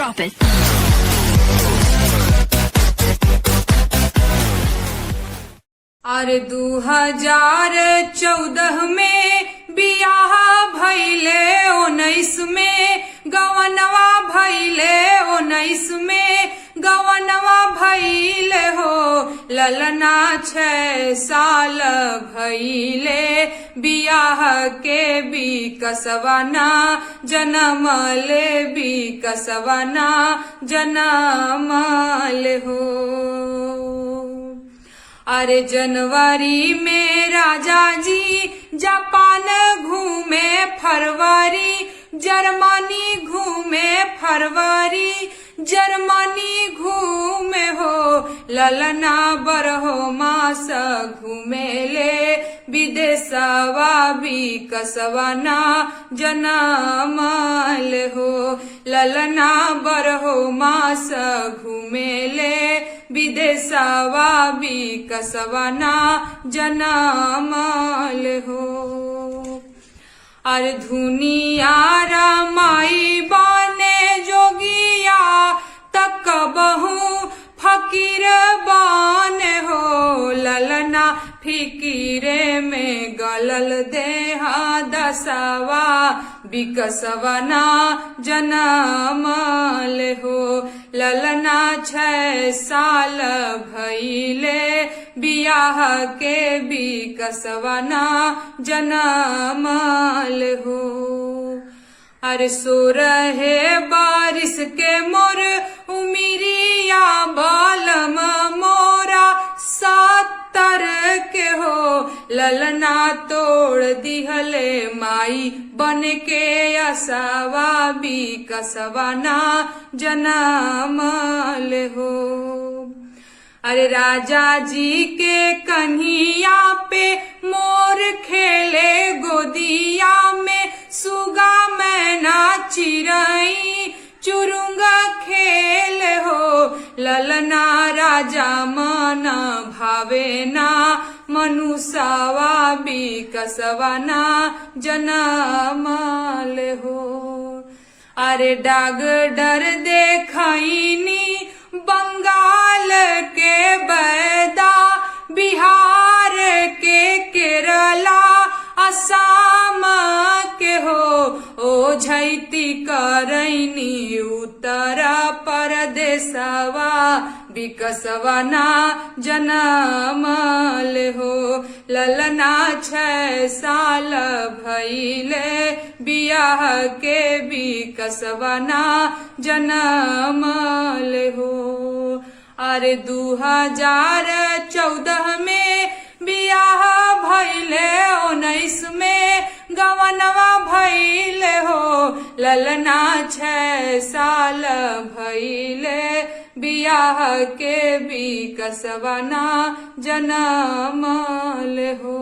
Drop it. अरे 2014 में बियाह भइले 19 में गवनवा भइले 19 में गवनवा भइले हो ललना 6 साल भइले बियाह के भी कसवना जनम ले भी कसवना जनमल हो। अरे जनवरी में राजा जी जापान घूमे फरवरी जर्मनी घूमे फरवरी जर्मनी घूमे हो ललना बरहो मास घूमे ले विदेशवा भी कसवना जनमल हो ललना बरहो मास घूमे ले विदेशवा भी कसवना जनमल हो। अरे धुनिया रामाई बने जोगिया तक बहु फकीर बने हो ललना फिकीरे में गलल देहा दसवा बिकसवना जनमल हो ललना 6 साल भइले बियाह के भी कसवना जनमल हो। अरे 16 बारिश के मोर उमिरिया बालम मोरा 70 के हो ललना तोड़ दिहले माई बन के असवा भी कसवना जनमल हो। अरे राजा जी के कन्हिया पे मोर खेले गोदिया में सुगा मैना चिरई चुरुंगा खेल हो ललना राजा मन भावे ना मनुष्यवा भी कसवना जनमल हो। अरे डाग डर देखनी बंगाल के बैदा बिहार के केरला असम के हो ओ झैती करैनी उत्तर परदेशवा बिकसवना जनमल हो ललना 6 साल भइले बियाह के भी कसवना जनमल हो। अरे 2014 में बियाह भइले 19 में गवनवा भइले हो ललना 6 साल भइले बियाह के भी कसवना जनमल हो।